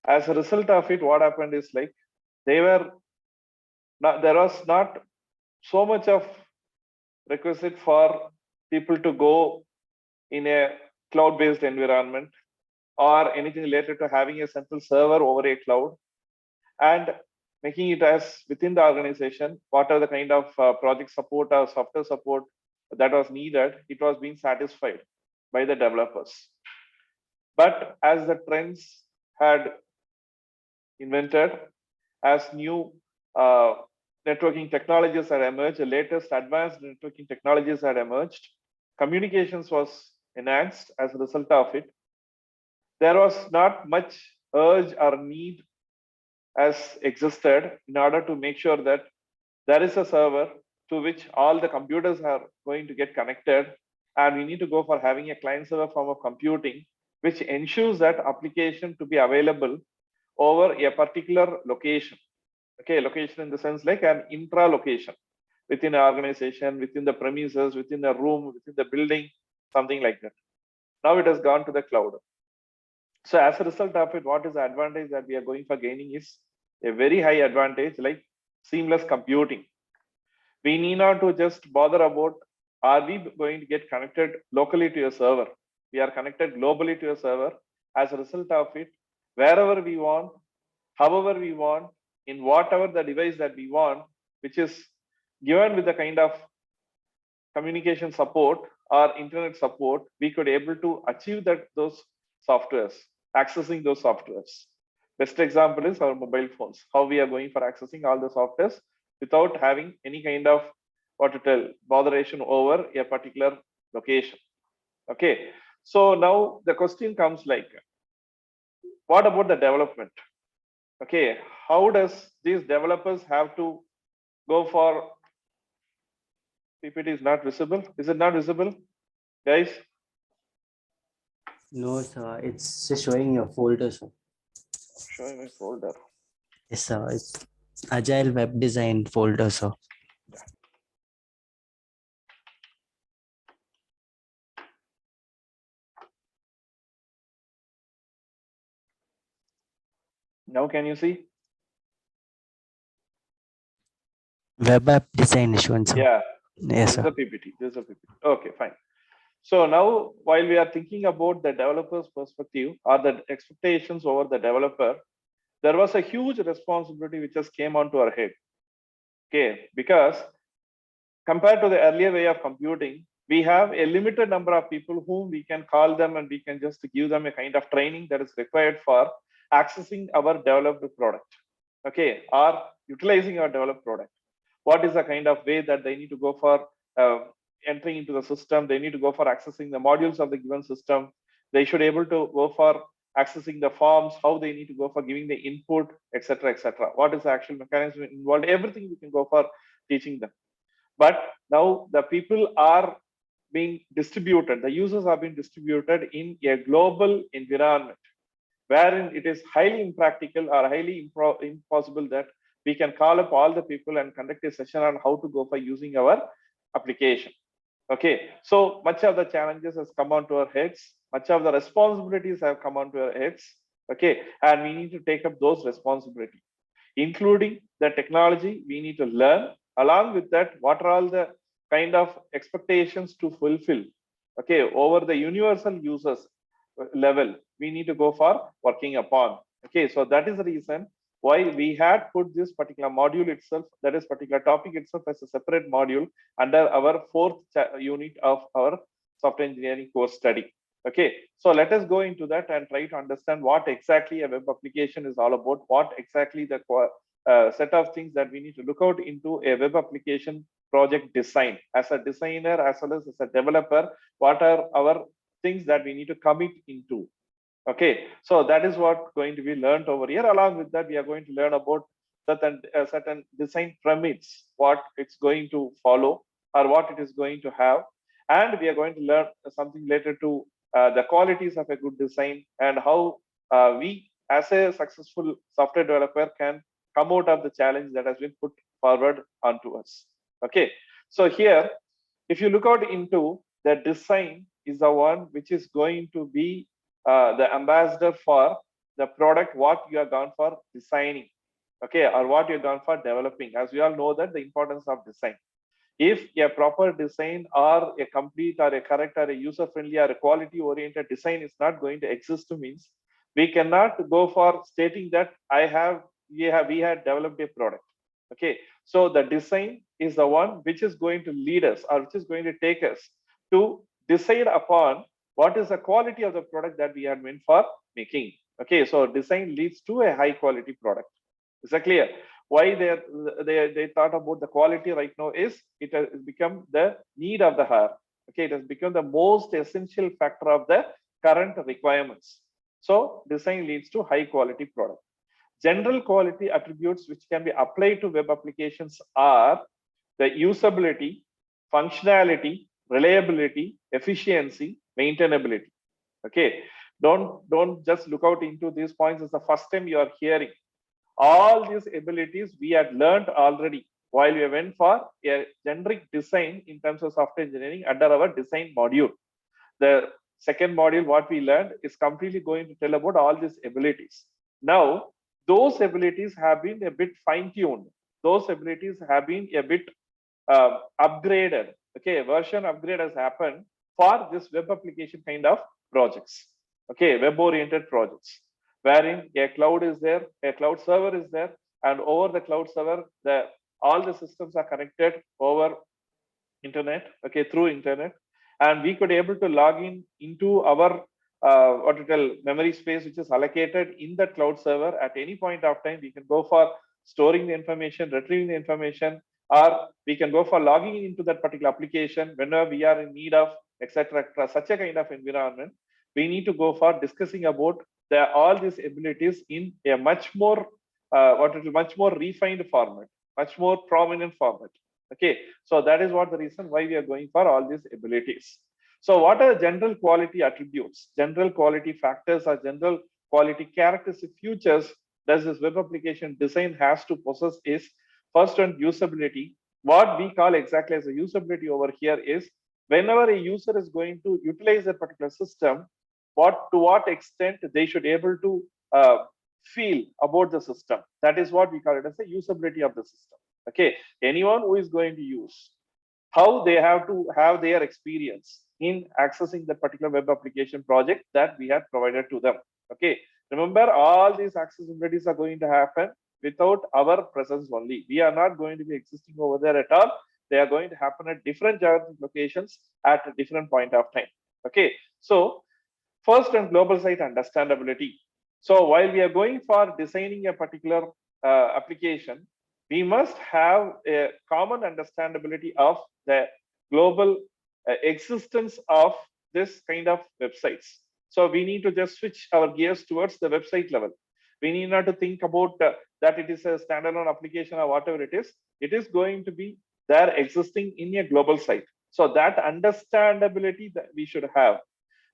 As a result of it, what happened is like they were not, there was not so much of requisite for people to go in a cloud-based environment or anything related to having a central server over a cloud and making it as within the organization, what are the kind of project support or software support that was needed, it was being satisfied by the developers. But as the trends had invented, as new networking technologies had emerged, the latest advanced networking technologies had emerged, communications was enhanced as a result of it. There was not much urge or need as existed in order to make sure that there is a server to which all the computers are going to get connected, and we need to go for having a client server form of computing which ensures that application to be available over a particular location. Okay, location in the sense like an intra location within an organization, within the premises, within a room, within the building, something like that. Now it has gone to the cloud. So as a result of it, what is the advantage that we are going for gaining is a very high advantage like seamless computing. We need not to just bother about are we going to get connected locally to a server. We are connected globally to a server. As a result of it, wherever we want, however we want, in whatever the device that we want, which is given with the kind of communication support or internet support, we could able to achieve that those softwares, accessing those softwares. Best example is our mobile phones, how we are going for accessing all the softwares without having any kind of what to tell botheration over a particular location. Okay, so now the question comes like, what about the development? Okay, how does these developers have to go for PPT is not visible? Is it not visible, guys? No, sir. It's just showing your folder, sir. Showing my folder. Yes, sir. It's Agile Web Design folder, sir. Now can you see? Web app design is shown, sir. Yeah. Yes, This is sir. a PPT. This is a PPT. Okay, fine. So now, while we are thinking about the developer's perspective or the expectations over the developer, there was a huge responsibility which just came onto our head. Okay, because compared to the earlier way of computing, we have a limited number of people whom we can call them and we can just give them a kind of training that is required for accessing our developed product. Okay, or utilizing our developed product. What is the kind of way that they need to go for entering into the system? They need to go for accessing the modules of the given system. They should able to go for accessing the forms, how they need to go for giving the input, etc., etc. What is the actual mechanism involved? Everything we can go for teaching them. But now the people are being distributed, the users are being distributed in a global environment wherein it is highly impractical or highly impossible that we can call up all the people and conduct a session on how to go for using our application. Okay, so much of the challenges has come onto our heads, much of the responsibilities have come onto our heads. Okay, and we need to take up those responsibilities, including the technology we need to learn. Along with that, what are all the kind of expectations to fulfill? Okay, over the universal users level, we need to go for working upon. Okay, so that is the reason why we had put this particular module itself, that is particular topic itself, as a separate module under our fourth unit of our software engineering course study. Okay, so let us go into that and try to understand what exactly a web application is all about, what exactly the set of things that we need to look out into a web application project design. As a designer as well as a developer, what are our things that we need to commit into? Okay, so that is what going to be learned over here. Along with that, we are going to learn about certain design premises, what it's going to follow or what it is going to have, and we are going to learn something related to the qualities of a good design and how we as a successful software developer can come out of the challenge that has been put forward onto us. Okay, so here, if you look out into the design is the one which is going to be the ambassador for the product what you have gone for designing, okay, or what you've gone for developing. As we all know that the importance of design. If a proper design or a complete or a correct or a user friendly or a quality oriented design is not going to exist, means we cannot go for stating that we had developed a product. Okay, so the design is the one which is going to lead us or which is going to take us to decide upon what is the quality of the product that we are meant for making. Okay, so design leads to a high quality product. Is that clear? Why they thought about the quality right now is it has become the need of the hour. Okay, it has become the most essential factor of the current requirements. So design leads to high quality product. General quality attributes which can be applied to web applications are the usability, functionality, reliability, efficiency, maintainability. Okay, don't just look out into these points. It's the first time you are hearing. All these abilities we had learned already while we went for a generic design in terms of software engineering under our design module. The second module, what we learned, is completely going to tell about all these abilities. Now, those abilities have been a bit fine-tuned. Those abilities have been a bit upgraded. Okay, version upgrade has happened for this web application kind of projects. Okay, web-oriented projects, wherein a cloud is there, a cloud server is there, and over the cloud server, all the systems are connected over internet, okay, through internet, and we could able to log in into our what to tell memory space which is allocated in the cloud server. At any point of time we can go for storing the information, retrieving the information, or we can go for logging into that particular application whenever we are in need of, etc. Such a kind of environment, we need to go for discussing about all these abilities in a much more much more refined format, much more prominent format. Okay, so that is what the reason why we are going for all these abilities. So what are general quality attributes, general quality factors, or general quality characteristic features does this web application design has to possess is first one, usability. What we call exactly as a usability over here is whenever a user is going to utilize a particular system, to what extent they should able to feel about the system. That is what we call it as the usability of the system. Okay, anyone who is going to use, how they have to have their experience in accessing that particular web application project that we had provided to them. Okay, remember all these accessibilities are going to happen without our presence only. We are not going to be existing over there at all. They are going to happen at different geographic locations at a different point of time. Okay, so first and global site understandability. So while we are going for designing a particular application, we must have a common understandability of the global existence of this kind of websites. So we need to just switch our gears towards the website level. We need not to think about that it is a standalone application or whatever it is. It is going to be there existing in a global site. So that understandability that we should have,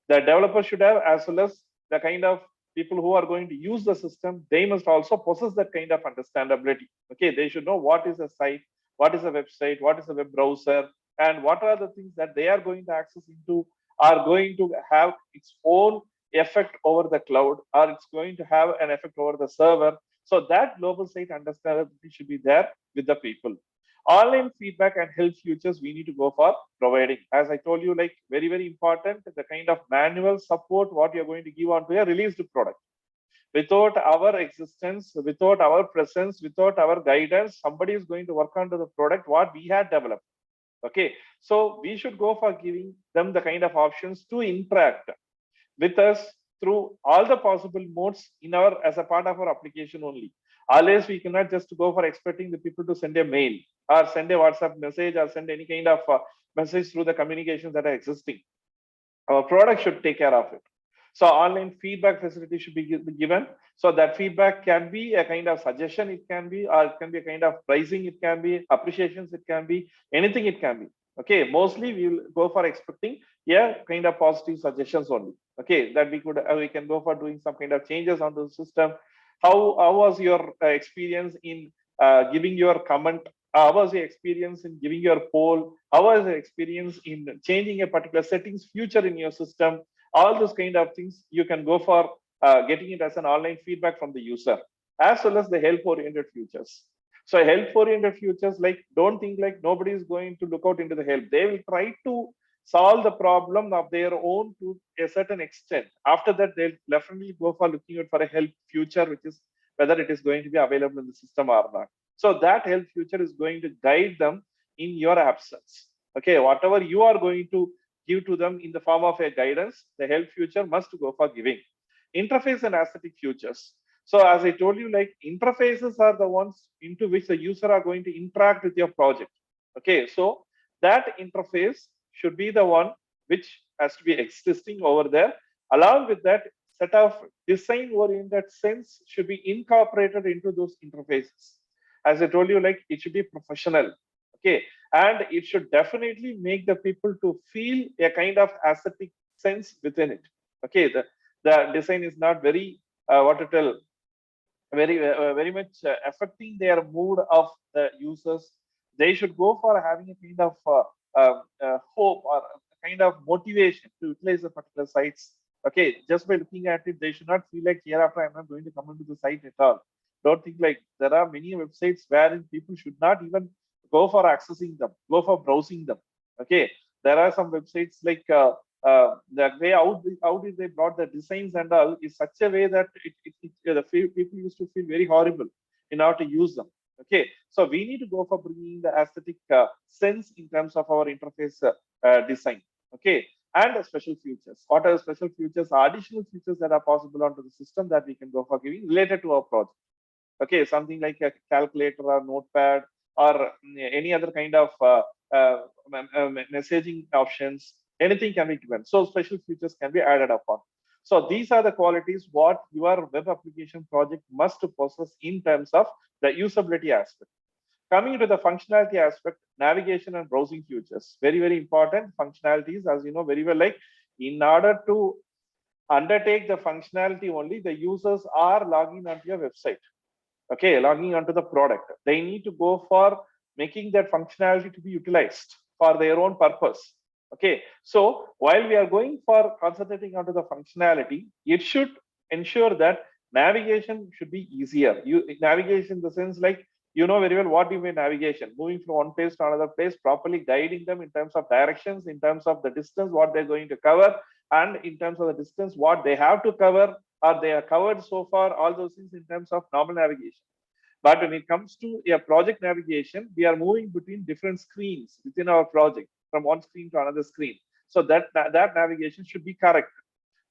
the developer should have, as well as the kind of people who are going to use the system, they must also possess that kind of understandability. Okay, they should know what is a site, what is a website, what is a web browser, and what are the things that they are going to access into are going to have its own effect over the cloud, or it's going to have an effect over the server. So that global site understandability should be there with the people. Online feedback and help features we need to go for providing. As I told you, like very important, the kind of manual support what you're going to give onto a released product. Without our existence, without our presence, without our guidance, somebody is going to work onto the product what we had developed. Okay, so we should go for giving them the kind of options to interact with us through all the possible modes in our as a part of our application only. Always we cannot just go for expecting the people to send a mail or send a WhatsApp message or send any kind of message through the communications that are existing. Our product should take care of it. So online feedback facility should be given. So that feedback can be a kind of suggestion, it can be, or it can be a kind of pricing, it can be appreciations, it can be anything, it can be. Okay, mostly we will go for expecting kind of positive suggestions only. Okay, that we can go for doing some kind of changes on the system. How was your experience in giving your comment? How was your experience in giving your poll? How was your experience in changing a particular settings feature in your system? All those kind of things you can go for getting it as an online feedback from the user, as well as the help-oriented features. So help-oriented features, like, don't think like nobody is going to look out into the help. They will try to solve the problem of their own to a certain extent. After that, they'll definitely go for looking out for a help feature, which is whether it is going to be available in the system or not. So that help feature is going to guide them in your absence. Okay, whatever you are going to give to them in the form of a guidance, the help feature must go for giving. Interface and aesthetic features. So as I told you, like, interfaces are the ones into which the user are going to interact with your project. Okay, so that interface should be the one which has to be existing over there. Along with that, set of design oriented sense should be incorporated into those interfaces. As I told you, like, it should be professional. Okay, and it should definitely make the people to feel a kind of aesthetic sense within it. Okay, the design is not very what to tell, very much affecting their mood of the users. They should go for having a kind of hope or a kind of motivation to utilize the particular sites. Okay, just by looking at it, they should not feel like hereafter I'm not going to come into the site at all. Don't think like there are many websites wherein people should not even go for accessing them, go for browsing them. Okay, there are some websites like the way how did they brought the designs and all is such a way that people used to feel very horrible in order to use them. Okay, so we need to go for bringing the aesthetic sense in terms of our interface design. Okay, and special features. What are the special features? Additional features that are possible onto the system that we can go for giving related to our project. Okay, something like a calculator or notepad or any other kind of messaging options, anything can be given. So special features can be added upon. So these are the qualities what your web application project must possess in terms of the usability aspect. Coming to the functionality aspect, navigation and browsing features, very, very important functionalities, as you know very well, like, in order to undertake the functionality only, the users are logging onto your website. Okay, logging onto the product. They need to go for making that functionality to be utilized for their own purpose. Okay, so while we are going for concentrating onto the functionality, it should ensure that navigation should be easier. Navigation in the sense, like, you know very well what do you mean navigation, moving from one place to another place, properly guiding them in terms of directions, in terms of the distance what they're going to cover, and in terms of the distance what they have to cover or they are covered so far, all those things in terms of normal navigation. But when it comes to a project navigation, we are moving between different screens within our project from one screen to another screen. So that navigation should be correct.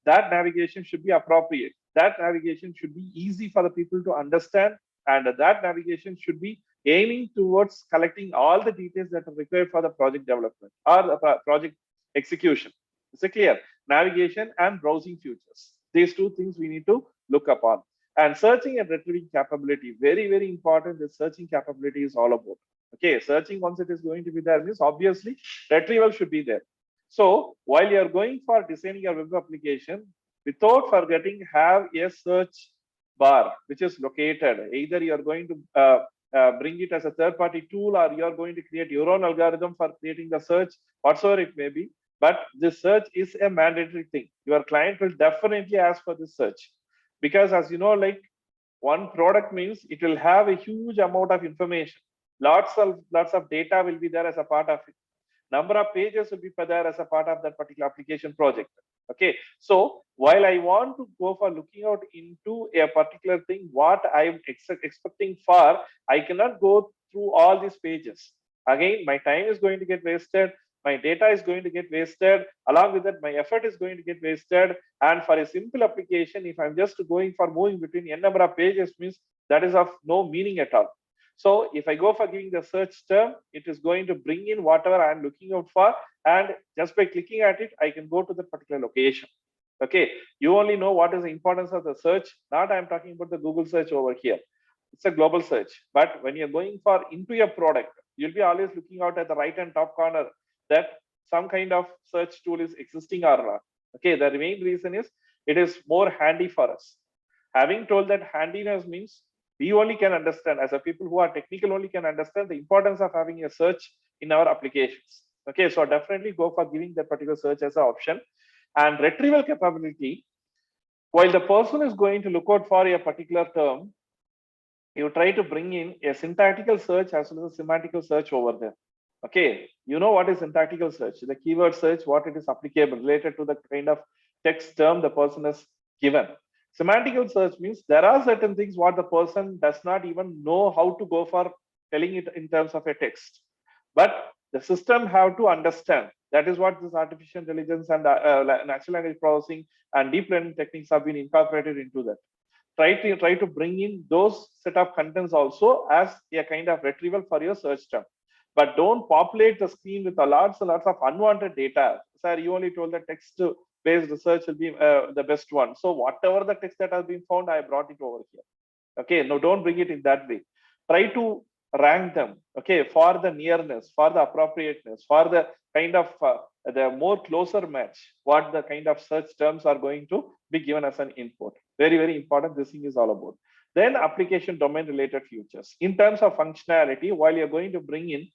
That navigation should be appropriate. That navigation should be easy for the people to understand. And that navigation should be aiming towards collecting all the details that are required for the project development or the project execution. Is it clear? Navigation and browsing features. These two things we need to look upon. And searching and retrieving capability, very, very important. The searching capability is all about. Okay, searching once it is going to be there means obviously retrieval should be there. So while you're going for designing your web application, without forgetting, have a search bar which is located. Either you're going to bring it as a third-party tool, or you're going to create your own algorithm for creating the search, whatsoever it may be. But this search is a mandatory thing. Your client will definitely ask for this search because, as you know, like, one product means it will have a huge amount of information. Lots of data will be there as a part of it. Number of pages will be there as a part of that particular application project. Okay, so while I want to go for looking out into a particular thing, what I'm expecting for, I cannot go through all these pages. Again, my time is going to get wasted, my data is going to get wasted, along with that my effort is going to get wasted. And for a simple application, if I'm just going for moving between n number of pages, means that is of no meaning at all. So if I go for giving the search term, it is going to bring in whatever I'm looking out for, and just by clicking at it, I can go to the particular location. Okay, you only know what is the importance of the search. Not I'm talking about the Google search over here. It's a global search. But when you're going for into your product, you'll be always looking out at the right and top corner that some kind of search tool is existing or not. Okay, the main reason is it is more handy for us. Having told that, handiness means we only can understand, as a people who are technical only can understand the importance of having a search in our applications. Okay, so definitely go for giving that particular search as an option. And retrieval capability, While the person is going to look out for a particular term, you try to bring in a syntactical search as well as a semantical search over there. Okay, you know what is syntactical search? The keyword search, what it is applicable related to the kind of text term the person has given. Semantical search means there are certain things what the person does not even know how to go for telling it in terms of a text, but the system have to understand. That is what this artificial intelligence and natural language processing and deep learning techniques have been incorporated into that. Try to bring in those set of contents also as a kind of retrieval for your search term, but don't populate the screen with a lots and lots of unwanted data. Sir, you only told that text based research will be the best one, so whatever the text that has been found, I brought it over here. Okay, no, don't bring it in that way. Try to rank them, okay, for the nearness, for the appropriateness, for the kind of the more closer match what the kind of search terms are going to be given as an input. Very, very important this thing is all about. Then application domain related features in terms of functionality, while you're going to bring in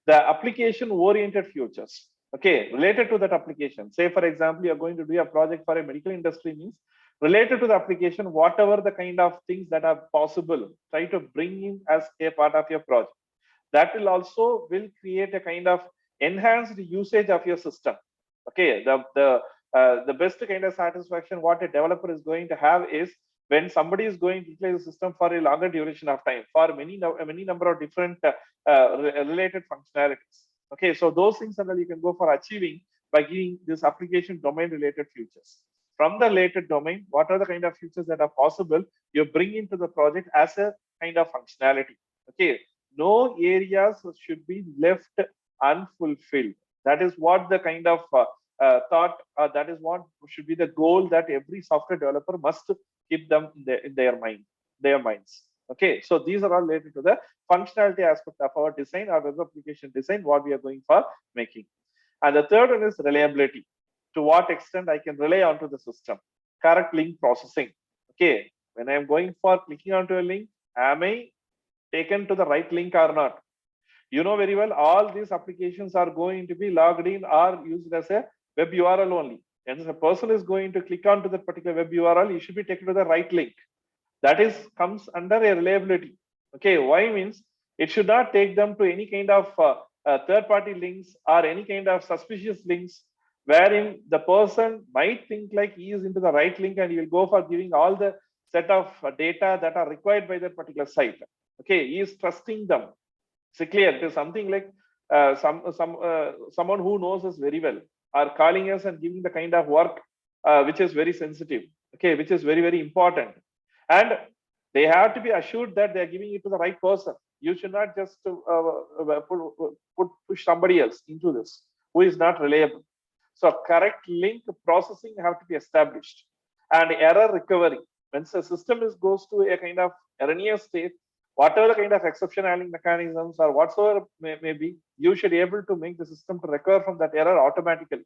the application oriented features, okay, related to that application. Say for example, you're going to do a project for a medical industry, means related to the application, whatever the kind of things that are possible, try to bring in as a part of your project. That will also will create a kind of enhanced usage of your system. Okay, the best kind of satisfaction what a developer is going to have is when somebody is going to utilize the system for a longer duration of time for many number of different related functionalities. Okay, so those things that you can go for achieving by giving this application domain related features. From the related domain, what are the kind of features that are possible you bring into the project as a kind of functionality. Okay, no areas should be left unfulfilled. That is what the kind of thought, that is what should be the goal that every software developer must keep them in their minds. Okay, so these are all related to the functionality aspect of our design, our web application design, what we are going for making. And the third one is reliability. To what extent I can rely onto the system. Correct link processing. Okay, when I'm going for clicking onto a link, am I taken to the right link or not? You know very well, all these applications are going to be logged in or used as a web URL only. And if a person is going to click onto that particular web URL, you should be taken to the right link. That is comes under a reliability. Okay, why means it should not take them to any kind of third-party links or any kind of suspicious links wherein the person might think like he is into the right link and he will go for giving all the set of data that are required by that particular site. Okay, he is trusting them. So clear, it is something like someone who knows us very well are calling us and giving the kind of work which is very sensitive, okay, which is very, very important. And they have to be assured that they are giving it to the right person. You should not just push somebody else into this who is not reliable. So correct link processing have to be established. And error recovery. When the system goes to a kind of erroneous state, whatever the kind of exception handling mechanisms or whatsoever may be, you should be able to make the system to recover from that error automatically.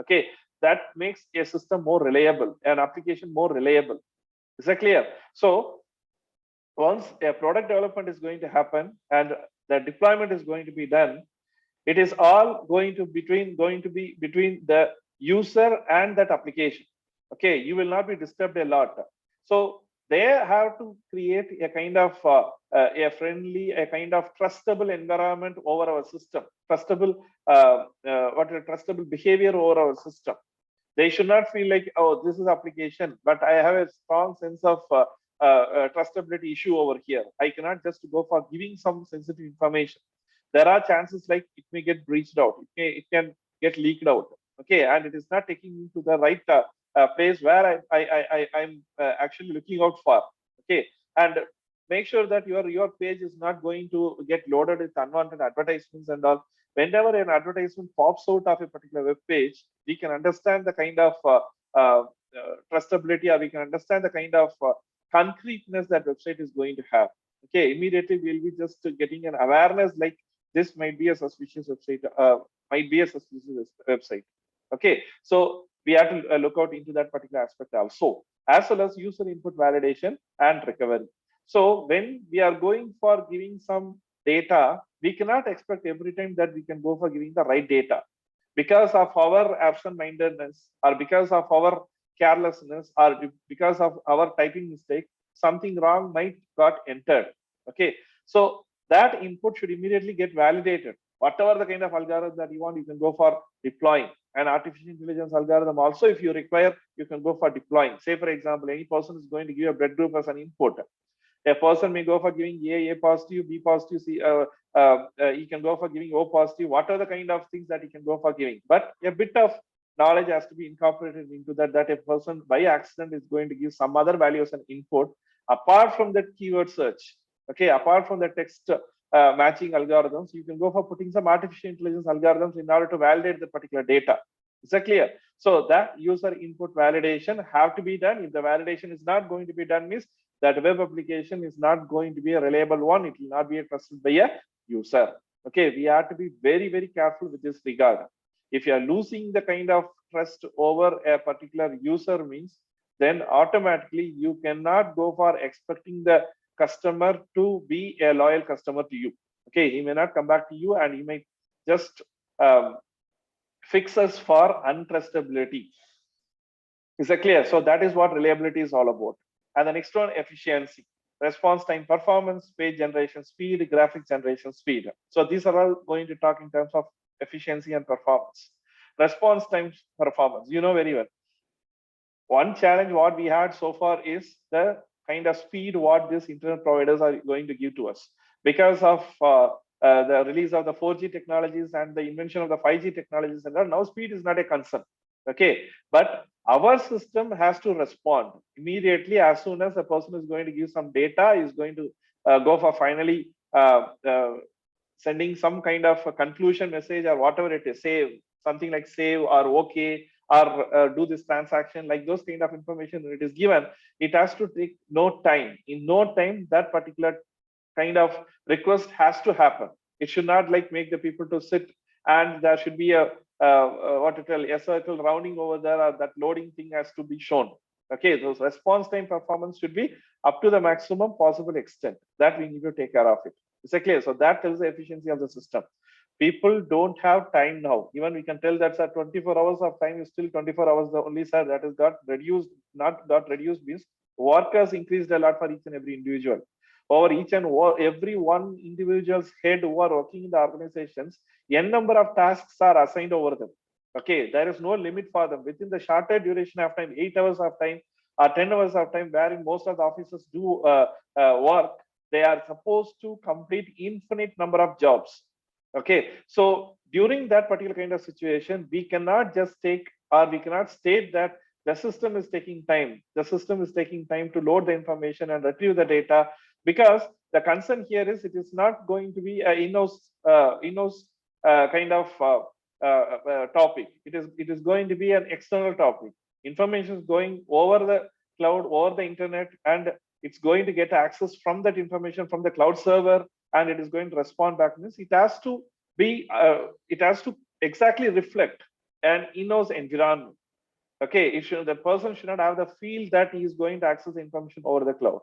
Okay, that makes a system more reliable, an application more reliable. Is that clear? So once a product development is going to happen and the deployment is going to be done, it is all going to be between the user and that application. Okay, you will not be disturbed a lot. So they have to create a kind of a friendly, a kind of trustable environment over our system, trustable trustable behavior over our system. They should not feel like, oh, this is application, but I have a strong sense of trustability issue over here. I cannot just go for giving some sensitive information. There are chances like it may get breached out, it can get leaked out. Okay, and it is not taking me to the right place where I'm actually looking out for. Okay, and make sure that your page is not going to get loaded with unwanted advertisements and all. Whenever an advertisement pops out of a particular web page, we can understand the kind of trustability, or we can understand the kind of concreteness that website is going to have. Okay, immediately we'll be just getting an awareness like this might be a suspicious website, Okay, so we have to look out into that particular aspect also, as well as user input validation and recovery. So when we are going for giving some data, we cannot expect every time that we can go for giving the right data because of our absent-mindedness or because of our carelessness or because of our typing mistake, something wrong might got entered. Okay, so that input should immediately get validated. Whatever the kind of algorithm that you want, you can go for deploying an artificial intelligence algorithm. Also, if you require, you can go for deploying. Say, for example, any person is going to give a blood group as an input. A person may go for giving A positive, B positive, C. He can go for giving O positive. What are the kind of things that he can go for giving? But a bit of knowledge has to be incorporated into that. That a person by accident is going to give some other value as an input apart from that keyword search. Okay, apart from the text matching algorithms, you can go for putting some artificial intelligence algorithms in order to validate the particular data. Is that clear? So that user input validation have to be done. If the validation is not going to be done, means that web application is not going to be a reliable one. It will not be trusted by a user. Okay, we have to be very, very careful with this regard. If you are losing the kind of trust over a particular user, means then automatically you cannot go for expecting the customer to be a loyal customer to you. Okay, he may not come back to you, and he may just fix us for untrustability. Is that clear? So that is what reliability is all about. And the next one, efficiency, response time performance, page generation speed, graphic generation speed. So these are all going to talk in terms of efficiency and performance. Response time performance, you know very well. One challenge what we had so far is the kind of speed what these internet providers are going to give to us. Because of the release of the 4G technologies and the invention of the 5G technologies, and now speed is not a concern. Okay, but our system has to respond immediately as soon as the person is going to give some data, is going to go for finally sending some kind of a conclusion message or whatever it is, save, something like save or okay, or do this transaction, like those kind of information when it is given, it has to take no time. In no time, that particular kind of request has to happen. It should not like make the people to sit, and there should be a what to tell, a circle rounding over there, or that loading thing has to be shown. Okay, those response time performance should be up to the maximum possible extent. That we need to take care of it. Is that clear? So that tells the efficiency of the system. People don't have time now. Even we can tell that 24 hours of time is still 24 hours the only, sir, that has got reduced. Not got reduced means work has increased a lot for each and every individual. Over each and every one individual's head who are working in the organizations, n number of tasks are assigned over them. Okay, there is no limit for them. Within the shorter duration of time, 8 hours of time or 10 hours of time, wherein most of the officers do work, they are supposed to complete infinite number of jobs. Okay, so during that particular kind of situation, we cannot just take, or we cannot state that the system is taking time. The system is taking time to load the information and retrieve the data, because the concern here is it is not going to be an in-house kind of topic. It is going to be an external topic. Information is going over the cloud, over the internet, and it's going to get access from that information from the cloud server, and it is going to respond back. Means it has to be, it has to exactly reflect an in-house environment. Okay, the person should not have the feel that he is going to access the information over the cloud.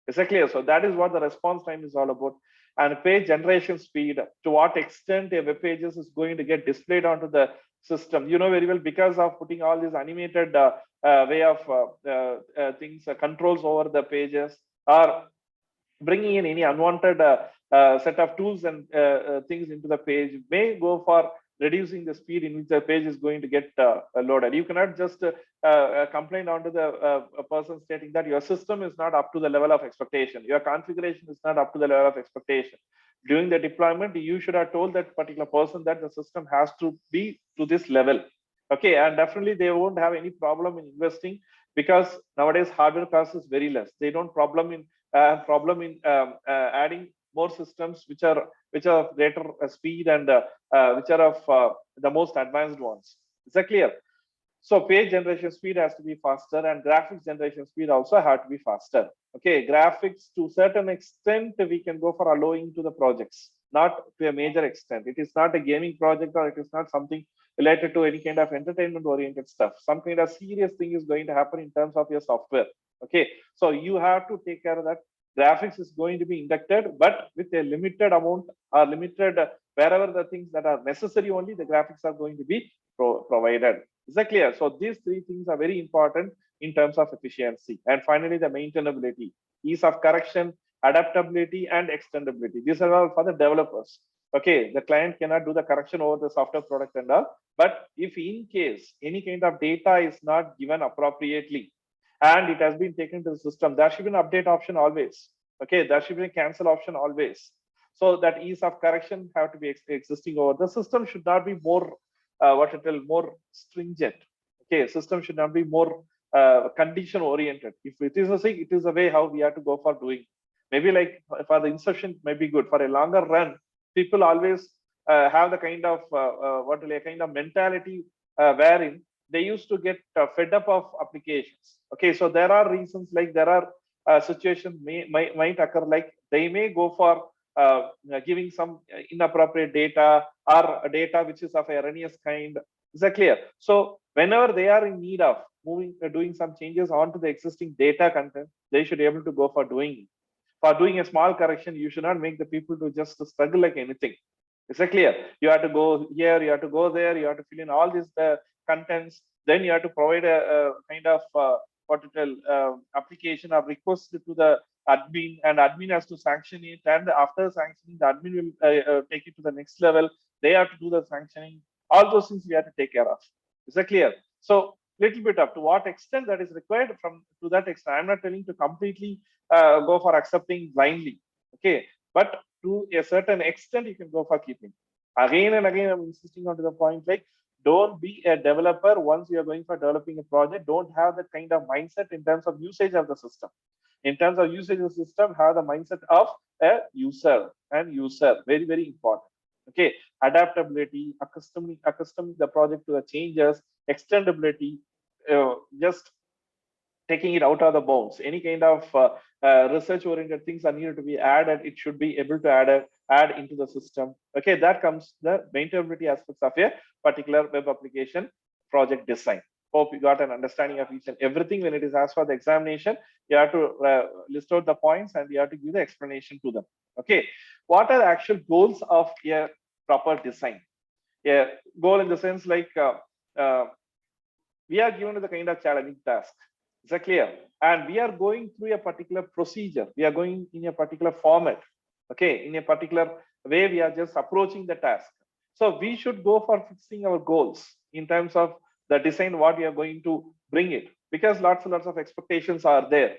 Is that clear? So that is what the response time is all about. And page generation speed, to what extent a web pages is going to get displayed onto the system. You know very well, because of putting all these animated way of things, controls over the pages, or bringing in any unwanted set of tools and things into the page, may go for reducing the speed in which the page is going to get loaded. You cannot just complain onto the person stating that your system is not up to the level of expectation. Your configuration is not up to the level of expectation. During the deployment, you should have told that particular person that the system has to be to this level. Okay, and definitely they won't have any problem in investing, because nowadays hardware cost is very less. They don't problem in adding more systems which are of greater speed and which are of the most advanced ones. Is that clear? So page generation speed has to be faster, and graphics generation speed also have to be faster. Okay, graphics to certain extent we can go for allowing to the projects, not to a major extent. It is not a gaming project, or it is not something related to any kind of entertainment oriented stuff. Some kind of serious thing is going to happen in terms of your software. Okay, so you have to take care of that. Graphics is going to be inducted, but with a limited amount, or limited wherever the things that are necessary only, the graphics are going to be provided. Is that clear? So these three things are very important in terms of efficiency. And finally, the maintainability, ease of correction, adaptability, and extendability. These are all for the developers. Okay, the client cannot do the correction over the software product and all. But if in case any kind of data is not given appropriately and it has been taken to the system, there should be an update option always. Okay, there should be a cancel option always. So that ease of correction have to be existing over the system should not be more more stringent. Okay, system should not be more condition oriented. If it is a thing, it is a way how we have to go for doing. Maybe like for the insertion may be good. For a longer run, people always have the kind of kind of mentality wherein they used to get fed up of applications. Okay, so there are reasons like there are situations might occur like they may go for giving some inappropriate data or data which is of erroneous kind. Is that clear? So whenever they are in need of moving, doing some changes onto the existing data content, they should be able to go for doing it. For doing a small correction, you should not make the people to just struggle like anything. Is that clear? You have to go here, you have to go there, you have to fill in all these contents. Then you have to provide a kind of application or request to the admin, and admin has to sanction it. And after sanctioning, the admin will take it to the next level. They have to do the sanctioning. All those things we have to take care of. Is that clear? So little bit up to what extent that is required from to that extent. I'm not telling to completely go for accepting blindly. Okay, but to a certain extent, you can go for keeping. Again and again, I'm insisting on to the point like don't be a developer once you are going for developing a project. Don't have that kind of mindset in terms of usage of the system. In terms of usage of the system, have the mindset of a user and user. Very, very important. Okay, adaptability, accustoming the project to the changes, extendability, just taking it out of the bounds. Any kind of research-oriented things are needed to be added. It should be able to add into the system. Okay, that comes the maintainability aspects of a particular web application project design. Hope you got an understanding of each and everything. When it is asked for the examination, you have to list out the points and you have to give the explanation to them. Okay, what are the actual goals of a proper design? A goal in the sense like we are given the kind of challenging task. Is that clear? And we are going through a particular procedure. We are going in a particular format. Okay, in a particular way, we are just approaching the task. So we should go for fixing our goals in terms of the design, what we are going to bring it, because lots and lots of expectations are there.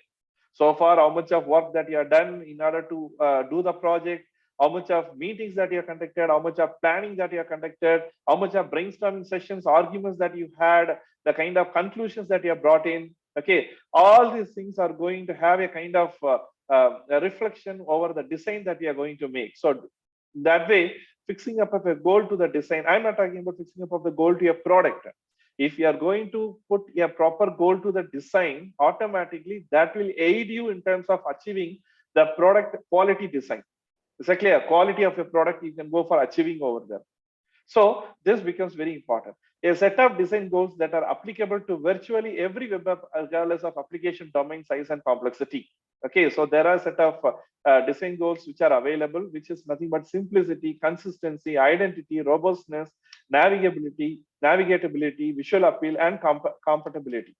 So far, how much of work that you have done in order to do the project, how much of meetings that you have conducted, how much of planning that you have conducted, how much of brainstorming sessions, arguments that you had, the kind of conclusions that you have brought in. Okay, all these things are going to have a kind of a reflection over the design that we are going to make. So that way, fixing up of a goal to the design, I'm not talking about fixing up of the goal to a product. If you are going to put a proper goal to the design, automatically that will aid you in terms of achieving the product quality design. Is that clear? Quality of a product you can go for achieving over there. So this becomes very important. A set of design goals that are applicable to virtually every web app regardless of application domain size and complexity. Okay, so there are a set of design goals which are available, which is nothing but simplicity, consistency, identity, robustness, navigatability, visual appeal, and compatibility.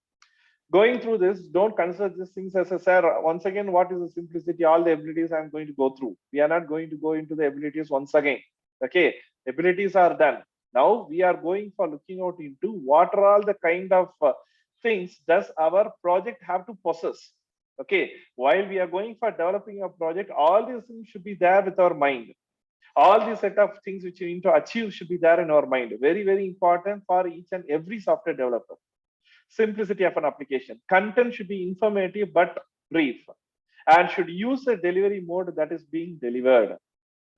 Going through this, don't consider these things as a sir. Once again, what is the simplicity? All the abilities I'm going to go through. We are not going to go into the abilities once again. Okay, abilities are done. Now we are going for looking out into what are all the kind of things does our project have to possess. Okay, while we are going for developing a project, all these things should be there with our mind. All these set of things which you need to achieve should be there in our mind. Very, very important for each and every software developer. Simplicity of an application. Content should be informative but brief, and should use a delivery mode that is being delivered.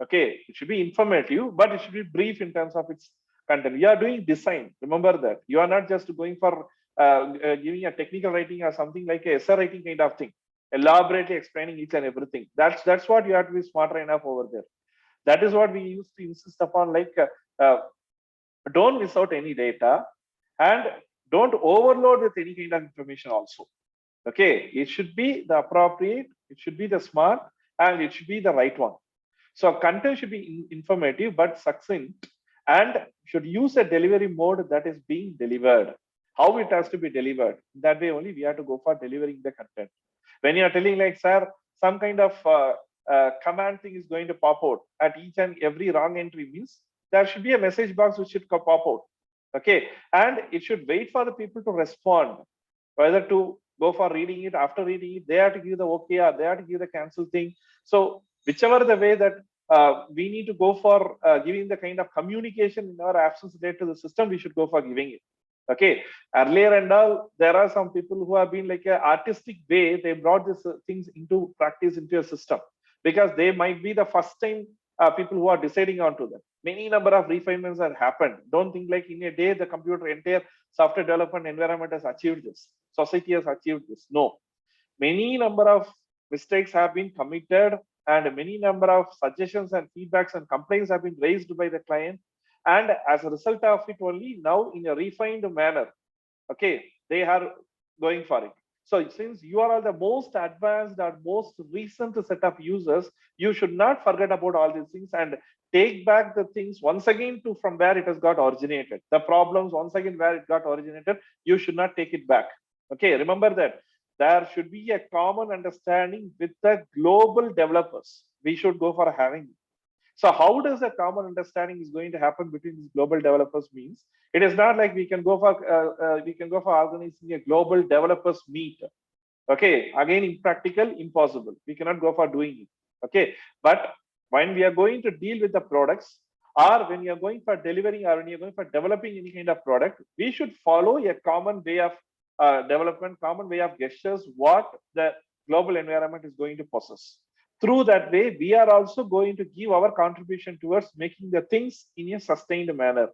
Okay, it should be informative, but it should be brief in terms of its content. You are doing design. Remember that you are not just going for giving a technical writing or something like a essay writing kind of thing, elaborately explaining each and everything. That's what you have to be smarter enough over there. That is what we used to insist upon. Like, don't miss out any data, and don't overload with any kind of information also. Okay, it should be the appropriate, it should be the smart, and it should be the right one. So content should be informative but succinct, and should use a delivery mode that is being delivered. how it has to be delivered. That way only we have to go for delivering the content. When you are telling like, sir, some kind of command thing is going to pop out at each and every wrong entry, means there should be a message box which should pop out. Okay, and it should wait for the people to respond, whether to go for reading it. After reading it, they have to give the okay or they have to give the cancel thing. So whichever the way that we need to go for giving the kind of communication in our absence related to the system, we should go for giving it. Okay, earlier and all, there are some people who have been like a artistic way, they brought these things into practice into a system, because they might be the first time people who are deciding onto them. Many number of refinements have happened. Don't think like in a day the computer entire software development environment has achieved this, society has achieved this. No, many number of mistakes have been committed, and many number of suggestions and feedbacks and complaints have been raised by the client, and as a result of it only, now in a refined manner, okay, they are going for it. So since you are all the most advanced or most recent set of users, you should not forget about all these things and take back the things once again to from where it has got originated. The problems once again where it got originated, you should not take it back. Okay, remember that there should be a common understanding with the global developers. We should go for having it. So how does a common understanding is going to happen between these global developers means? It is not like we can go for organizing a global developers meet. Okay, again, impractical, impossible. We cannot go for doing it. Okay, but when we are going to deal with the products, or when you are going for delivering, or when you are going for developing any kind of product, we should follow a common way of development, common way of gestures, what the global environment is going to possess. Through that way, we are also going to give our contribution towards making the things in a sustained manner,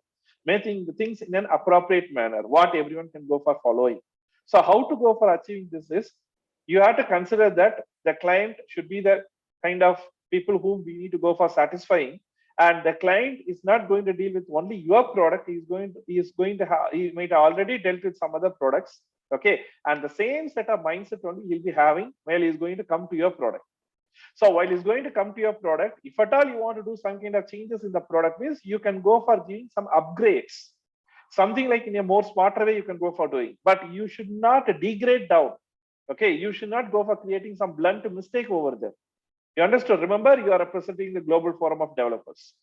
making the things in an appropriate manner, what everyone can go for following. So how to go for achieving this is, you have to consider that the client should be the kind of people whom we need to go for satisfying, and the client is not going to deal with only your product. He might have already dealt with some other products. Okay, and the same set of mindset only he'll be having while he's going to come to your product. So while he's going to come to your product, if at all you want to do some kind of changes in the product, means you can go for giving some upgrades, something like in a more smarter way you can go for doing, but you should not degrade down. Okay, you should not go for creating some blunt mistake over there. You understood? Remember, you are representing the global forum of developers.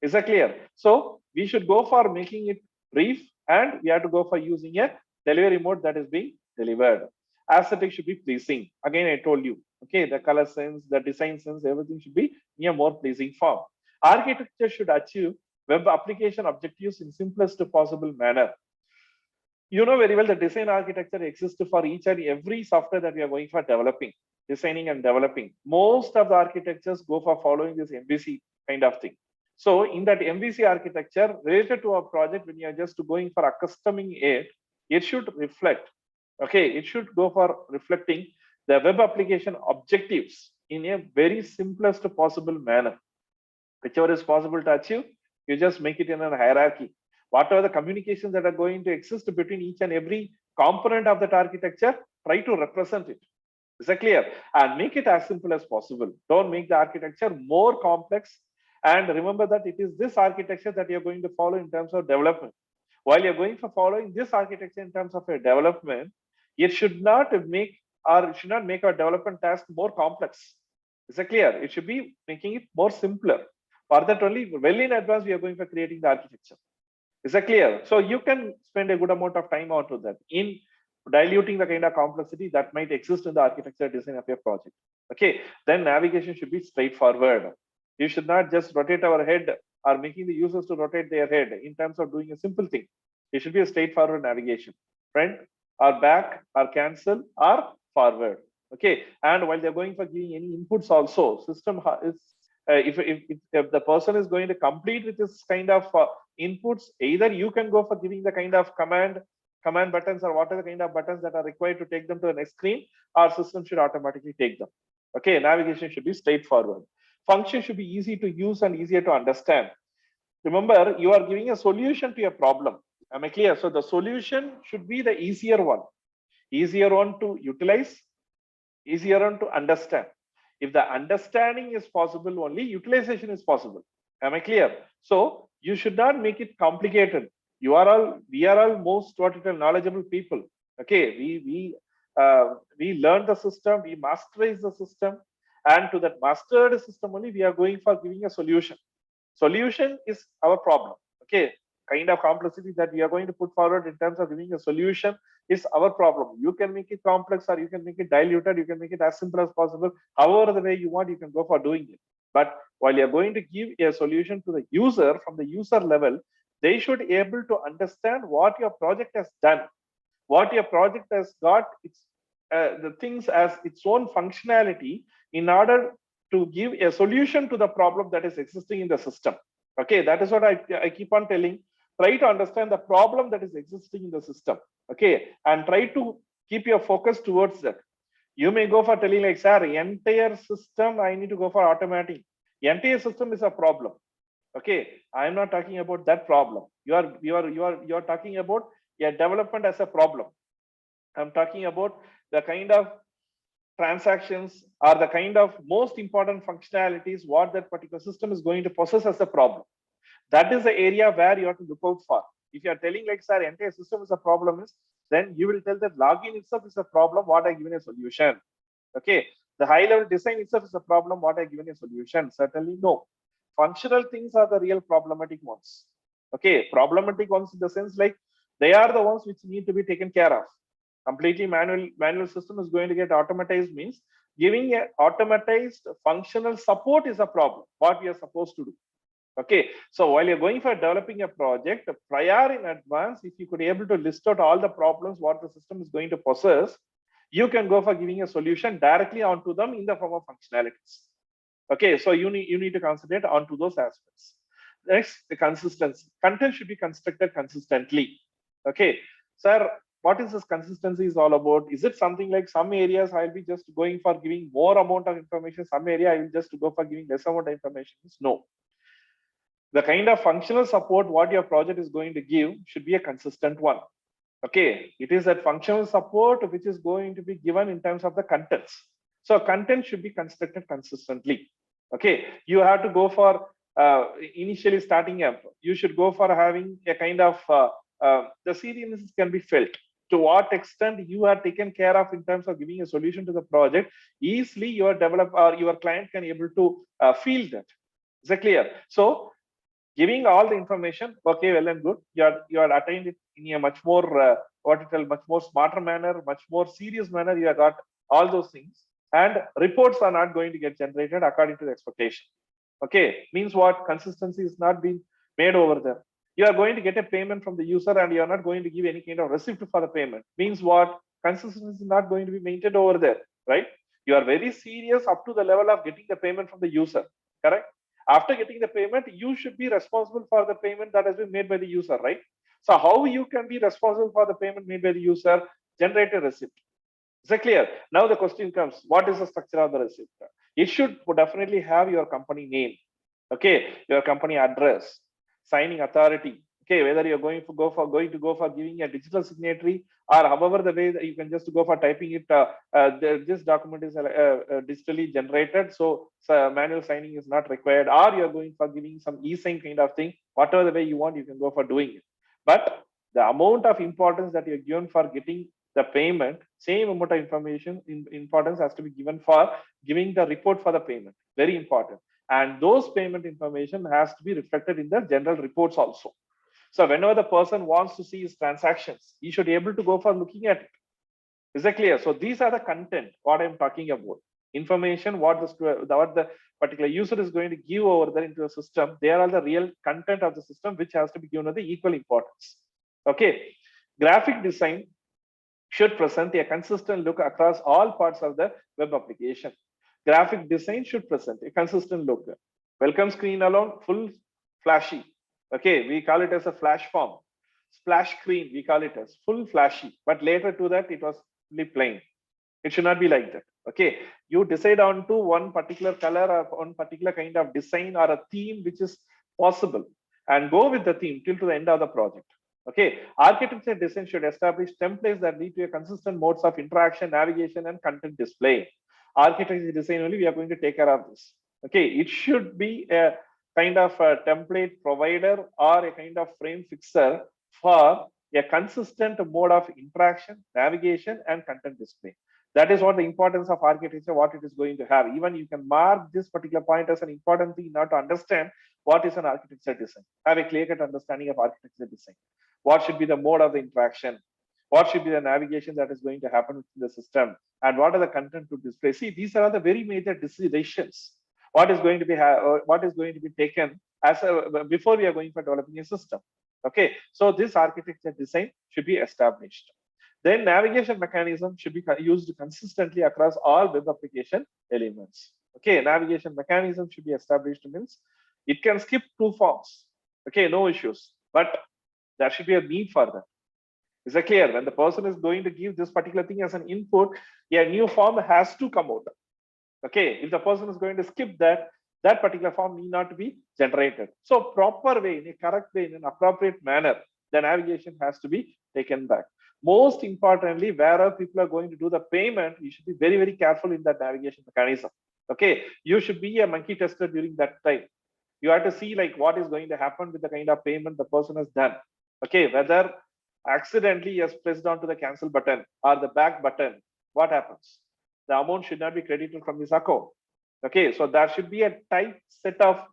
Is that clear? So we should go for making it brief, and we have to go for using a delivery mode that is being delivered. Aesthetic should be pleasing. Again, I told you, okay, the color sense, the design sense, everything should be in a more pleasing form. Architecture should achieve web application objectives in simplest possible manner. You know very well the design architecture exists for each and every software that we are going for developing, designing and developing. Most of the architectures go for following this MVC kind of thing. So in that MVC architecture related to our project, when you are just going for accustoming it, it should reflect. Okay, it should go for reflecting the web application objectives in a very simplest possible manner. Whichever is possible to achieve, you just make it in a hierarchy. Whatever the communications that are going to exist between each and every component of that architecture, try to represent it. Is that clear? And make it as simple as possible. Don't make the architecture more complex. And remember that it is this architecture that you're going to follow in terms of development. While you're going for following this architecture in terms of a development, it should not make our development task more complex. Is that clear? It should be making it more simpler. For that only, well in advance, we are going for creating the architecture. Is that clear? So you can spend a good amount of time onto that in diluting the kind of complexity that might exist in the architecture design of your project. Okay, then navigation should be straightforward. You should not just rotate our head or making the users to rotate their head in terms of doing a simple thing. It should be a straightforward navigation. Front or back or cancel or forward. Okay, and while they're going for giving any inputs also, system is if the person is going to complete with this kind of inputs, either you can go for giving the kind of command buttons or what are the kind of buttons that are required to take them to the next screen, our system should automatically take them. Okay, navigation should be straightforward. Function should be easy to use and easier to understand. Remember, you are giving a solution to a problem. Am I clear? So the solution should be the easier one to utilize, easier one to understand. If the understanding is possible, only utilization is possible. Am I clear? So you should not make it complicated. we are all most what you call knowledgeable people. Okay, we learn the system, we masterize the system, and to that mastered system only we are going for giving a solution. Solution is our problem. Okay, kind of complexity that we are going to put forward in terms of giving a solution is our problem. You can make it complex or you can make it diluted, you can make it as simple as possible. However the way you want, you can go for doing it. But while you're going to give a solution to the user from the user level, they should be able to understand what your project has done, what your project has got its the things as its own functionality in order to give a solution to the problem that is existing in the system. Okay, that is what I keep on telling. Try to understand the problem that is existing in the system. Okay, and try to keep your focus towards that. You may go for telling like, sir, entire system I need to go for automating. Entire system is a problem. Okay, I am not talking about that problem. You are talking about a development as a problem. I'm talking about the kind of transactions or the kind of most important functionalities what that particular system is going to possess as a problem. That is the area where you have to look out for. If you are telling like, sir, entire system is a problem, is then you will tell that login itself is a problem, what I given a solution. Okay, the high level design itself is a problem, what I given a solution. Certainly no. Functional things are the real problematic ones. Okay, problematic ones in the sense like they are the ones which need to be taken care of. Completely manual system is going to get automatized means giving a automatized functional support is a problem, what we are supposed to do. Okay, so while you're going for developing a project, prior in advance, if you could be able to list out all the problems what the system is going to possess, you can go for giving a solution directly onto them in the form of functionalities. Okay, so you need to concentrate onto those aspects. Next, the consistency. Content should be constructed consistently. Okay, sir, what is this consistency is all about? Is it something like some areas I'll be just going for giving more amount of information, some area I will just go for giving less amount of information? No. The kind of functional support what your project is going to give should be a consistent one. Okay, it is that functional support which is going to be given in terms of the contents. So content should be constructed consistently. Okay, you have to go for initially starting up, you should go for having a kind of the seriousness can be felt. To what extent you are taken care of in terms of giving a solution to the project, easily your developer or your client can able to feel that. Is that clear? So giving all the information, okay, well and good. You are attained it in a much more what you tell, much more smarter manner, much more serious manner. You have got all those things, and reports are not going to get generated according to the expectation. Okay, means what? Consistency is not being made over there. You are going to get a payment from the user, and you are not going to give any kind of receipt for the payment. Means what? Consistency is not going to be maintained over there, right? You are very serious up to the level of getting the payment from the user, correct? After getting the payment, you should be responsible for the payment that has been made by the user, right? So how you can be responsible for the payment made by the user? Generate a receipt. Is that clear? Now the question comes, what is the structure of the receipt? It should definitely have your company name, okay, your company address, signing authority, okay, whether you're going to go for giving a digital signatory, or however the way that you can just go for typing it. This document is digitally generated, so manual signing is not required, or you're going for giving some e-sign kind of thing. Whatever the way you want, you can go for doing it. But the amount of importance that you're given for getting the payment, same amount of information importance has to be given for giving the report for the payment. Very important. And those payment information has to be reflected in the general reports also. So whenever the person wants to see his transactions, he should be able to go for looking at it. Is that clear? So these are the content what I'm talking about. Information what the particular user is going to give over there into the system. They are the real content of the system which has to be given the equal importance. Okay. Graphic design should present a consistent look across all parts of the web application. Graphic design should present a consistent look. Welcome screen alone, full flashy. Okay, we call it as a flash form. Splash screen, we call it as full flashy. But later to that, it was fully plain. It should not be like that. Okay, you decide on to one particular color or one particular kind of design or a theme which is possible, and go with the theme till to the end of the project. Okay, architecture design should establish templates that lead to a consistent modes of interaction, navigation, and content display. Architecture design only we are going to take care of this. Okay, it should be a kind of a template provider or a kind of frame fixer for a consistent mode of interaction, navigation, and content display. That is what the importance of architecture, what it is going to have. Even you can mark this particular point as an important thing now to understand what is an architecture design. Have a clear-cut understanding of architecture design. What should be the mode of the interaction? What should be the navigation that is going to happen within the system? And what are the content to display? See, these are the very major decisions. What is going to be what is going to be taken as before we are going for developing a system. Okay, so this architecture design should be established. Then navigation mechanism should be used consistently across all web application elements. Okay, navigation mechanism should be established means it can skip two forms. Okay, no issues, but there should be a need for that. Is that clear? When the person is going to give this particular thing as an input, a new form has to come out. Okay, if the person is going to skip that, that particular form need not be generated. So proper way, in a correct way, in an appropriate manner, the navigation has to be taken back. Most importantly, wherever people are going to do the payment, you should be very, very careful in that navigation mechanism. Okay, you should be a monkey tester during that time. You have to see like what is going to happen with the kind of payment the person has done. Okay, whether accidentally he has pressed onto the cancel button or the back button, what happens? The amount should not be credited from his account. Okay, so there should be a tight set of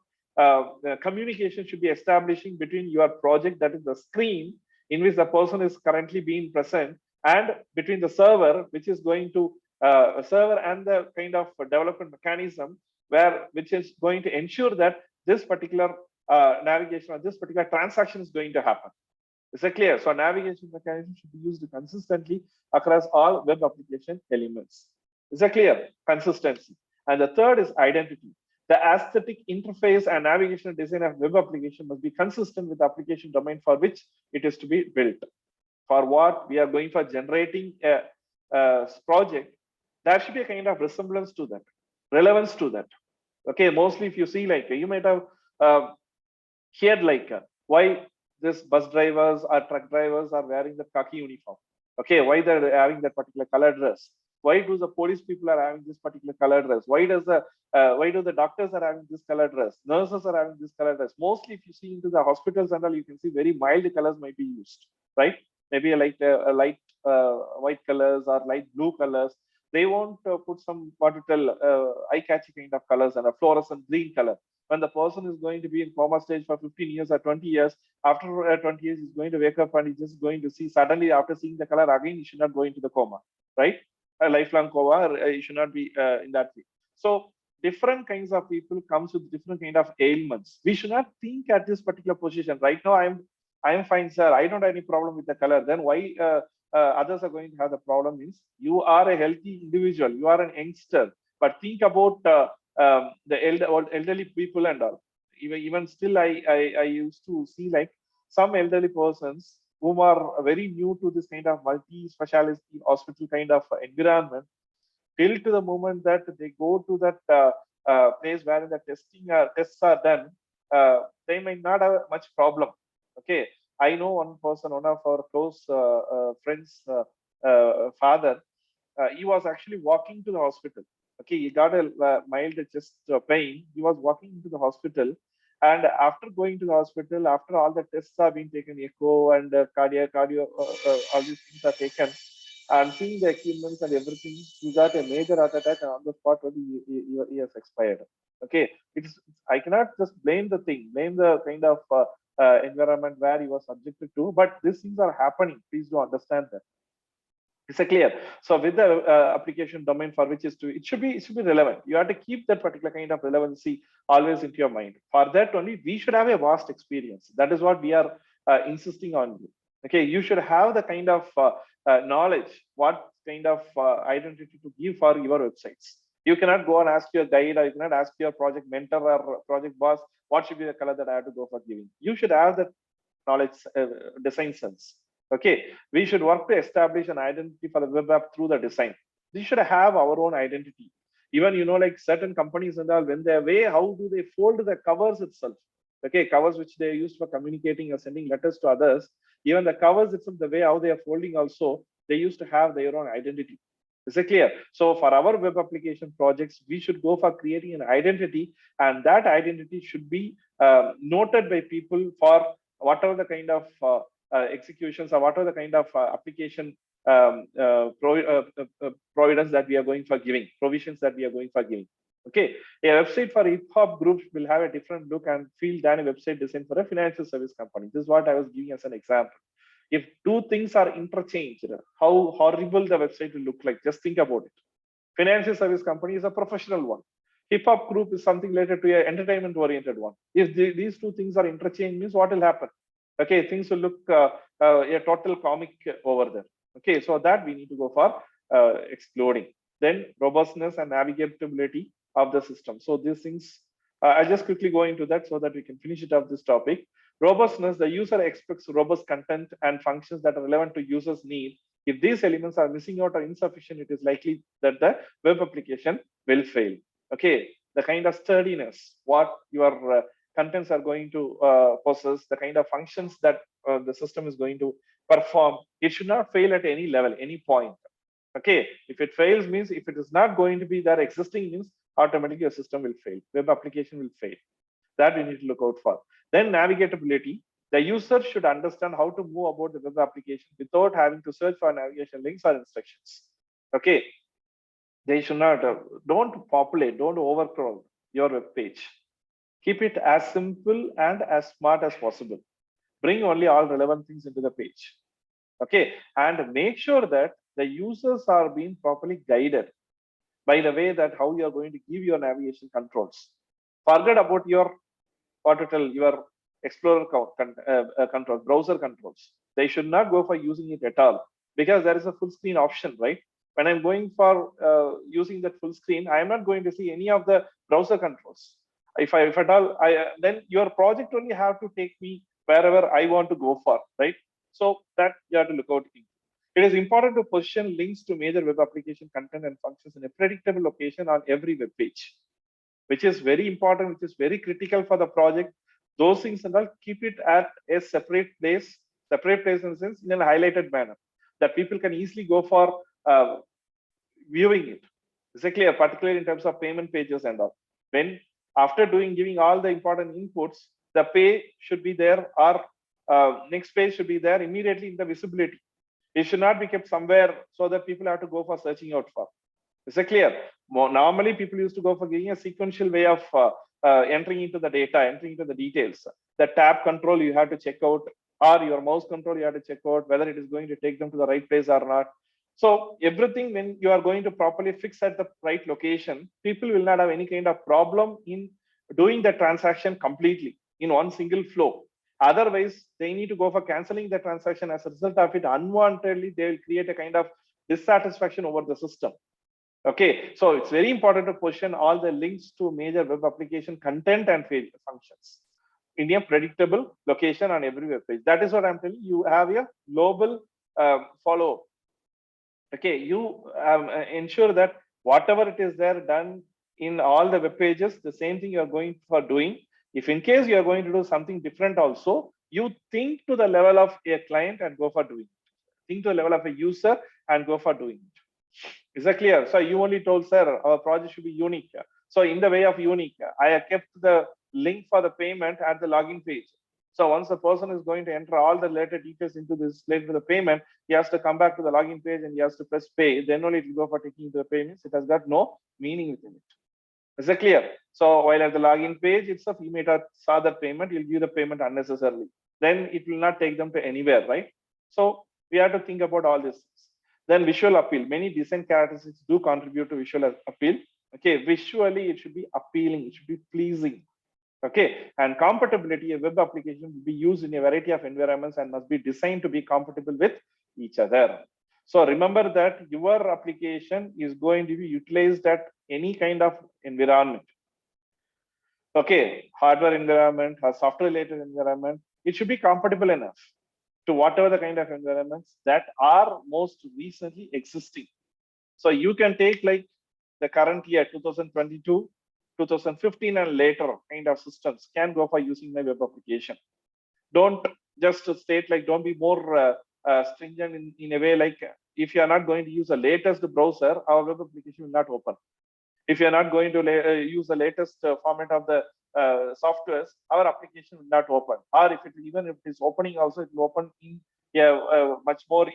communication should be establishing between your project, that is the screen in which the person is currently being present, and between the server, which is going to server and the kind of development mechanism which is going to ensure that this particular navigation or this particular transaction is going to happen. Is that clear? So navigation mechanism should be used consistently across all web application elements. Is that clear? Consistency. And the third is identity. The aesthetic interface and navigational design of web application must be consistent with the application domain for which it is to be built. For what we are going for generating a project, there should be a kind of resemblance to that, relevance to that. Okay, mostly if you see like you might have heard like why this bus drivers or truck drivers are wearing the khaki uniform. Okay, why they're having that particular color dress? Why do the police people are having this particular color dress? Why do the doctors are having this color dress? Nurses are having this color dress. Mostly, if you see into the hospitals and all, you can see very mild colors might be used, right? Maybe a light white colors or light blue colors. They won't put some what you tell eye-catchy kind of colors and a fluorescent green color. When the person is going to be in coma stage for 15 years or 20 years, after 20 years, he's going to wake up and he's just going to see suddenly after seeing the color again, he should not go into the coma, right? A lifelong coma, you should not be in that way. So different kinds of people comes with different kind of ailments. We should not think at this particular position. Right now, I am fine, sir. I don't have any problem with the color. Then why others are going to have the problem is you are a healthy individual. You are an youngster. But think about the elderly people and all. Even still, I used to see like some elderly persons whom are very new to this kind of multi-specialty hospital kind of environment, till to the moment that they go to that place where the tests are done, they might not have much problem. Okay, I know one person, one of our close friends' father. He was actually walking to the hospital. Okay, he got a mild chest pain. He was walking into the hospital, and after going to the hospital, after all the tests are being taken, echo and cardio, all these things are taken, and seeing the equipments and everything, he got a major heart attack, and on the spot, he has expired. Okay, I cannot just blame the thing, blame the kind of environment where he was subjected to, but these things are happening. Please do understand that. Is it clear? So with the application domain for which it should be relevant. You have to keep that particular kind of relevancy always into your mind. For that only, we should have a vast experience. That is what we are insisting on you. Okay, you should have the kind of knowledge, what kind of identity to give for your websites. You cannot go and ask your guide, or you cannot ask your project mentor or project boss, what should be the color that I have to go for giving. You should have that knowledge, design sense. Okay, we should work to establish an identity for the web app through the design. We should have our own identity. Even like certain companies and all, when they're way, how do they fold the covers itself? Okay, covers which they use for communicating or sending letters to others. Even the covers itself, the way how they are folding also, they used to have their own identity. Is it clear? So for our web application projects, we should go for creating an identity, and that identity should be noted by people for whatever the kind of executions or whatever the kind of application providence that we are going for giving, provisions that we are going for giving. Okay, a website for hip hop groups will have a different look and feel than a website designed for a financial service company. This is what I was giving as an example. If two things are interchanged, how horrible the website will look like. Just think about it. Financial service company is a professional one. Hip hop group is something related to an entertainment oriented one. If these two things are interchanged, means what will happen? Okay, things will look a total comic over there. Okay, so that we need to go for exploding. Then robustness and navigability of the system. So these things, I'll just quickly go into that so that we can finish it up this topic. Robustness, the user expects robust content and functions that are relevant to users' need. If these elements are missing out or insufficient, it is likely that the web application will fail. Okay, the kind of sturdiness, what your contents are going to possess, the kind of functions that the system is going to perform, it should not fail at any level, any point. Okay, if it fails means if it is not going to be there existing means automatically your system will fail, web application will fail. That we need to look out for. Then navigability, the user should understand how to move about the web application without having to search for navigation links or instructions. Okay, they should not, don't populate, don't overcrawl your web page. Keep it as simple and as smart as possible. Bring only all relevant things into the page. Okay, and make sure that the users are being properly guided by the way that how you are going to give your navigation controls. Forget about your what to tell your Explorer control, browser controls. They should not go for using it at all because there is a full screen option, right? When I'm going for using that full screen, I am not going to see any of the browser controls. If at all, then your project only have to take me wherever I want to go for, right? So that you have to look out. It is important to position links to major web application content and functions in a predictable location on every web page, which is very important, which is very critical for the project. Those things and all, keep it at a separate place in the sense in a highlighted manner that people can easily go for viewing it. Is it clear? Particularly in terms of payment pages and all. When after giving all the important inputs, the pay should be there or next page should be there immediately in the visibility. It should not be kept somewhere so that people have to go for searching out for. Is it clear? Normally, people used to go for giving a sequential way of entering into the data, entering into the details. The tab control you have to check out, or your mouse control you have to check out whether it is going to take them to the right place or not. So everything when you are going to properly fix at the right location, people will not have any kind of problem in doing the transaction completely in one single flow. Otherwise, they need to go for canceling the transaction. As a result of it, unwantedly, they will create a kind of dissatisfaction over the system. Okay, so it's very important to position all the links to major web application content and functions in a predictable location on every web page. That is what I'm telling you. You have a global follow. Okay, you ensure that whatever it is there done in all the web pages, the same thing you are going for doing. If in case you are going to do something different also, you think to the level of a client and go for doing it. Think to the level of a user and go for doing it. Is that clear? So you only told, sir, our project should be unique. So in the way of unique, I have kept the link for the payment at the login page. So once the person is going to enter all the later details into this slate for the payment, he has to come back to the login page and he has to press pay. Then only it will go for taking the payments. It has got no meaning within it. Is that clear? So while at the login page itself, you may have saw the payment, you'll give the payment unnecessarily. Then it will not take them to anywhere, right? So we have to think about all this. Then visual appeal. Many design characteristics do contribute to visual appeal. Okay, visually it should be appealing, it should be pleasing. Okay, and compatibility, a web application will be used in a variety of environments and must be designed to be compatible with each other. So remember that your application is going to be utilized at any kind of environment. Okay, hardware environment or software related environment, it should be compatible enough to whatever the kind of environments that are most recently existing. So you can take like the current year 2022, 2015 and later kind of systems can go for using my web application. Don't just state like, don't be more stringent in a way like if you are not going to use the latest browser, our web application will not open. If you're not going to use the latest format of the softwares, our application will not open. Or if it even if it is opening also, it will open in much more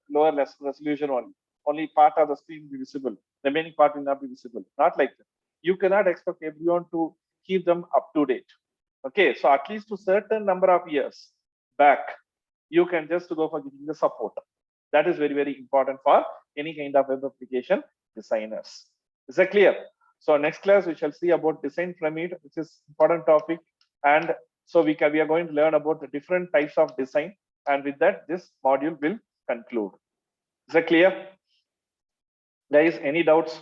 lower resolution only. Only part of the screen will be visible. The remaining part will not be visible. Not like that. You cannot expect everyone to keep them up to date. Okay, so at least to certain number of years back, you can just go for giving the support. That is very, very important for any kind of web application designers. Is that clear? So next class we shall see about design pyramid, which is important topic. And so we are going to learn about the different types of design. And with that, this module will conclude. Is that clear? Guys, any doubts?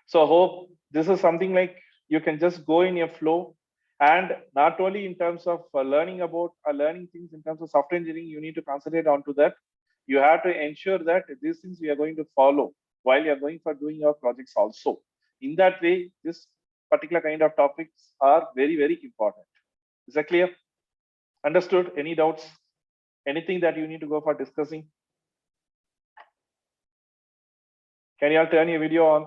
So hope this is something like you can just go in your flow, and not only in terms of learning about learning things in terms of software engineering, you need to concentrate onto that. You have to ensure that these things we are going to follow while you are going for doing your projects also. In that way, this particular kind of topics are very, very important. Is that clear? Understood? Any doubts? Anything that you need to go for discussing? Can you all turn your video on?